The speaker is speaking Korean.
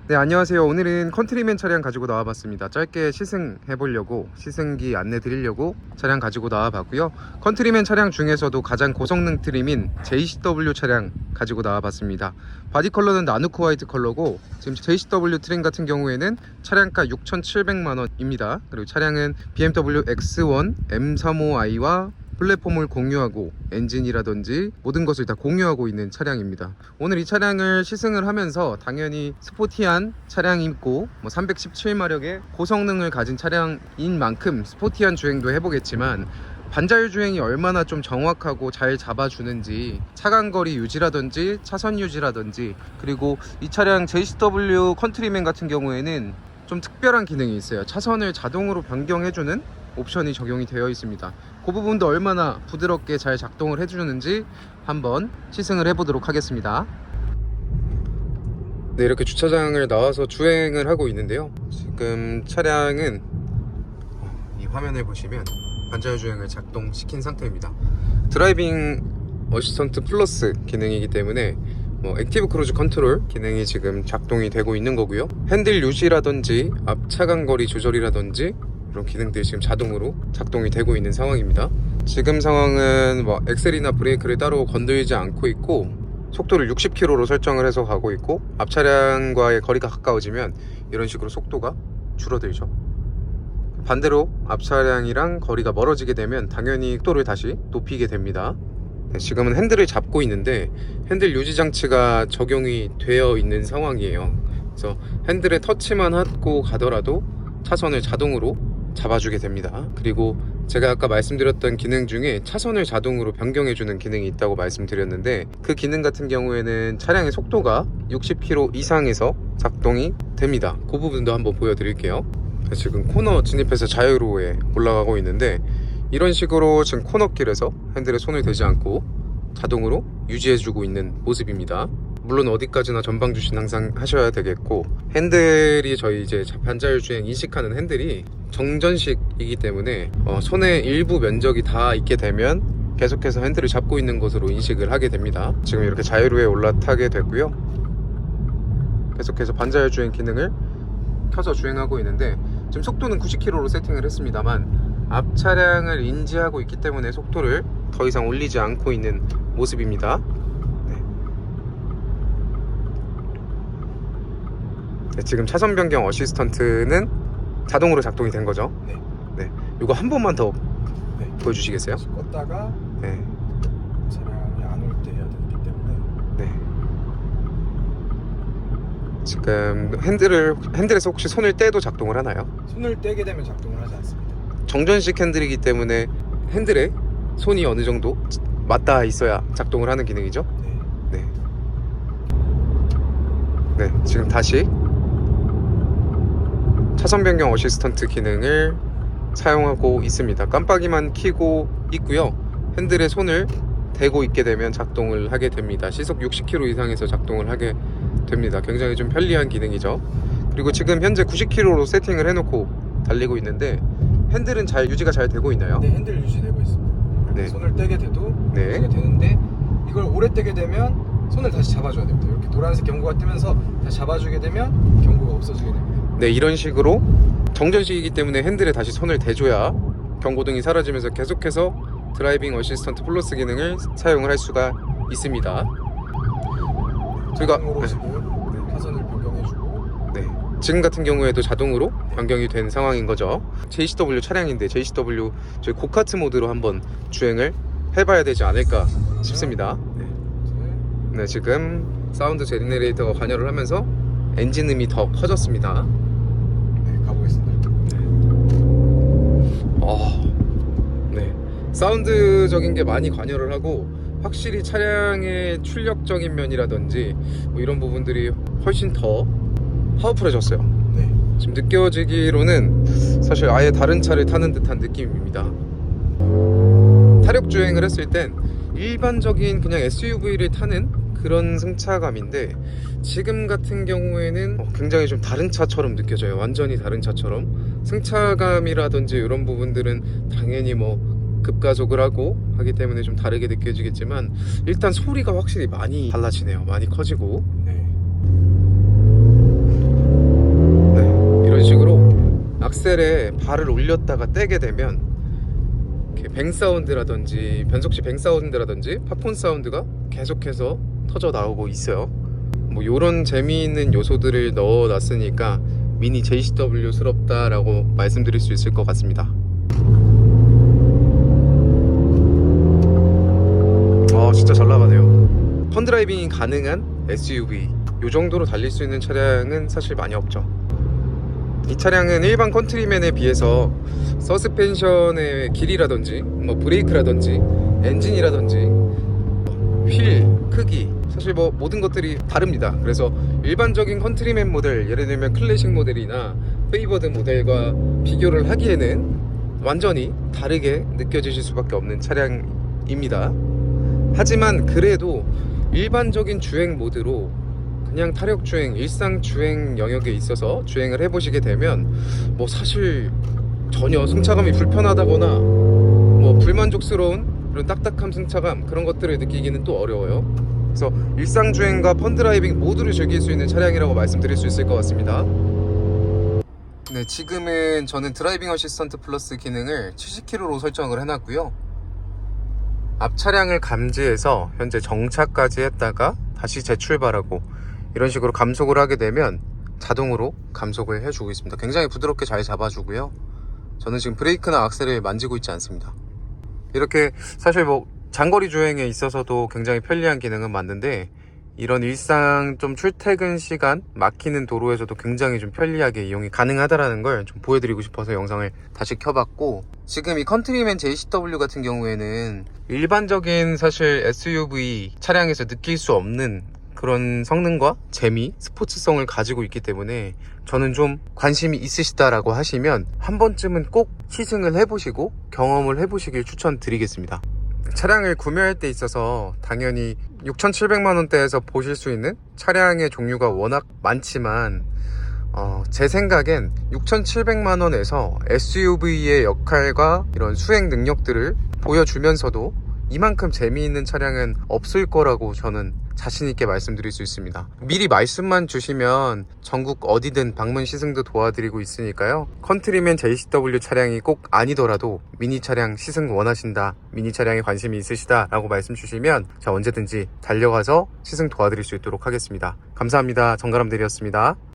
네, 안녕하세요. 오늘은 컨트리맨 차량 가지고 나와봤습니다. 짧게 시승해보려고, 시승기 안내 드리려고 차량 가지고 나와봤고요. 컨트리맨 차량 중에서도 가장 고성능 트림인 JCW 차량 가지고 나와봤습니다. 바디 컬러는 나누코 화이트 컬러고, 지금 JCW 트림 같은 경우에는 차량가 6,700만원입니다. 그리고 차량은 BMW X1 M35i와 플랫폼을 공유하고 엔진이라든지 모든 것을 다 공유하고 있는 차량입니다. 오늘 이 차량을 시승을 하면서 당연히 스포티한 차량이고 317마력의 고성능을 가진 차량인 만큼 스포티한 주행도 해보겠지만, 반자율 주행이 얼마나 좀 정확하고 잘 잡아주는지, 차간거리 유지라든지 차선 유지라든지, 그리고 이 차량 JCW 컨트리맨 같은 경우에는 좀 특별한 기능이 있어요. 차선을 자동으로 변경해주는 옵션이 적용이 되어 있습니다. 그 부분도 얼마나 부드럽게 잘 작동을 해주는지 한번 시승을 해보도록 하겠습니다. 네, 이렇게 주차장을 나와서 주행을 하고 있는데요. 지금 차량은 이 화면을 보시면 반자율 주행을 작동시킨 상태입니다. 드라이빙 어시스턴트 플러스 기능이기 때문에 액티브 크루즈 컨트롤 기능이 지금 작동이 되고 있는 거고요. 핸들 유지라든지 앞 차간거리 조절이라든지 이런 기능들이 지금 자동으로 작동이 되고 있는 상황입니다. 지금 상황은 엑셀이나 브레이크를 따로 건들지 않고 있고, 속도를 60km로 설정을 해서 가고 있고, 앞 차량과의 거리가 가까워지면 이런 식으로 속도가 줄어들죠. 반대로 앞 차량이랑 거리가 멀어지게 되면 당연히 속도를 다시 높이게 됩니다. 네, 지금은 핸들을 잡고 있는데 핸들 유지 장치가 적용이 되어 있는 상황이에요. 그래서 핸들에 터치만 하고 가더라도 차선을 자동으로 잡아주게 됩니다. 그리고 제가 아까 말씀드렸던 기능 중에 차선을 자동으로 변경해주는 기능이 있다고 말씀드렸는데, 그 기능 같은 경우에는 차량의 속도가 60km 이상에서 작동이 됩니다. 그 부분도 한번 보여드릴게요. 지금 코너 진입해서 자유로에 올라가고 있는데, 이런 식으로 지금 코너길에서 핸들에 손을 대지 않고 자동으로 유지해주고 있는 모습입니다. 물론 어디까지나 전방 주신 항상 하셔야 되겠고, 핸들이 저희 이제 반자율 주행 인식하는 핸들이 정전식이기 때문에 손의 일부 면적이 다 있게 되면 계속해서 핸들을 잡고 있는 것으로 인식을 하게 됩니다. 지금 이렇게 자유로에 올라타게 됐고요. 계속해서 반자율 주행 기능을 켜서 주행하고 있는데, 지금 속도는 90km로 세팅을 했습니다만 앞 차량을 인지하고 있기 때문에 속도를 더 이상 올리지 않고 있는 모습입니다. 네, 지금 차선 변경 어시스턴트는 자동으로 작동이 된 거죠. 네. 이거 한 번만 더 보여주시겠어요? 껐다가 네. 차량이 안 올 때 해야 되기 때문에. 네. 지금 핸들에서 혹시 손을 떼도 작동을 하나요? 손을 떼게 되면 작동을 하지 않습니다. 정전식 핸들이기 때문에 핸들에 손이 어느 정도 맞닿아 있어야 작동을 하는 기능이죠. 네. 네, 지금 다시 차선 변경 어시스턴트 기능을 사용하고 있습니다. 깜빡이만 켜고 있고요. 핸들에 손을 대고 있게 되면 작동을 하게 됩니다. 시속 60km 이상에서 작동을 하게 됩니다. 굉장히 좀 편리한 기능이죠. 그리고 지금 현재 90km로 세팅을 해놓고 달리고 있는데, 핸들은 유지가 잘 되고 있나요? 네, 핸들 유지되고 있습니다. 네. 손을 떼게 돼도 유지가 되는데, 이걸 오래 떼게 되면 손을 다시 잡아줘야 됩니다. 이렇게 노란색 경고가 뜨면서 다시 잡아주게 되면 경고가 없어지게 됩니다. 네, 이런 식으로 정전식이기 때문에 핸들에 다시 손을 대줘야 경고등이 사라지면서 계속해서 드라이빙 어시스턴트 플러스 기능을 사용을 할 수가 있습니다. 저희가 자동으로 지금 차선을 변경해주고, 지금 같은 경우에도 자동으로 변경이 된 상황인 거죠. JCW 차량인데 JCW 저희 고카트 모드로 한번 주행을 해봐야 되지 않을까 싶습니다. 네, 지금 사운드 제너레이터가 관여를 하면서 엔진음이 더 커졌습니다. 네, 가보겠습니다. 네, 사운드적인 게 많이 관여를 하고, 확실히 차량의 출력적인 면이라든지 이런 부분들이 훨씬 더 파워풀해졌어요. 네. 지금 느껴지기로는 사실 아예 다른 차를 타는 듯한 느낌입니다. 타력 주행을 했을 땐 일반적인 그냥 SUV를 타는 그런 승차감인데, 지금 같은 경우에는 굉장히 좀 다른 차처럼 느껴져요. 완전히 다른 차처럼. 승차감이라든지 이런 부분들은 당연히 급가속을 하고 하기 때문에 좀 다르게 느껴지겠지만, 일단 소리가 확실히 많이 달라지네요. 많이 커지고. 네. 악셀에 발을 올렸다가 떼게 되면 이렇게 뱅 사운드라든지 변속시 뱅 사운드라든지 팝콘 사운드가 계속해서 터져 나오고 있어요. 뭐 요런 재미있는 요소들을 넣어놨으니까 미니 JCW스럽다라고 말씀드릴 수 있을 것 같습니다. 진짜 잘 나가네요. 펀드라이빙이 가능한 SUV 요 정도로 달릴 수 있는 차량은 사실 많이 없죠. 이 차량은 일반 컨트리맨에 비해서 서스펜션의 길이라든지 뭐 브레이크라든지 엔진이라든지 휠 크기 사실 뭐 모든 것들이 다릅니다. 그래서 일반적인 컨트리맨 모델, 예를 들면 클래식 모델이나 페이버드 모델과 비교를 하기에는 완전히 다르게 느껴지실 수밖에 없는 차량입니다. 하지만 그래도 일반적인 주행 모드로 그냥 타력 주행, 일상 주행 영역에 있어서 주행을 해보시게 되면 뭐 사실 전혀 승차감이 불편하다거나 뭐 불만족스러운 그런 딱딱함 승차감 그런 것들을 느끼기는 또 어려워요. 그래서 일상 주행과 펀드라이빙 모두를 즐길 수 있는 차량이라고 말씀드릴 수 있을 것 같습니다. 네, 지금은 저는 드라이빙 어시스턴트 플러스 기능을 70km로 설정을 해놨고요. 앞 차량을 감지해서 현재 정차까지 했다가 다시 재출발하고 이런 식으로 감속을 하게 되면 자동으로 감속을 해주고 있습니다. 굉장히 부드럽게 잘 잡아주고요. 저는 지금 브레이크나 악셀을 만지고 있지 않습니다. 이렇게 사실 뭐 장거리 주행에 있어서도 굉장히 편리한 기능은 맞는데 이런 일상 좀 출퇴근 시간 막히는 도로에서도 굉장히 좀 편리하게 이용이 가능하다라는 걸 좀 보여드리고 싶어서 영상을 다시 켜봤고, 지금 이 컨트리맨 JCW 같은 경우에는 일반적인 사실 SUV 차량에서 느낄 수 없는 그런 성능과 재미, 스포츠성을 가지고 있기 때문에 저는 좀 관심이 있으시다라고 하시면 한 번쯤은 꼭 시승을 해보시고 경험을 해보시길 추천드리겠습니다. 차량을 구매할 때 있어서 당연히 6,700만원대에서 보실 수 있는 차량의 종류가 워낙 많지만 제 생각엔 6,700만원에서 SUV의 역할과 이런 수행 능력들을 보여주면서도 이만큼 재미있는 차량은 없을 거라고 저는 자신있게 말씀드릴 수 있습니다. 미리 말씀만 주시면 전국 어디든 방문 시승도 도와드리고 있으니까요. 컨트리맨 JCW 차량이 꼭 아니더라도 미니 차량 시승 원하신다, 미니 차량에 관심이 있으시다 라고 말씀 주시면 제가 언제든지 달려가서 시승 도와드릴 수 있도록 하겠습니다. 감사합니다. 정가람들이었습니다.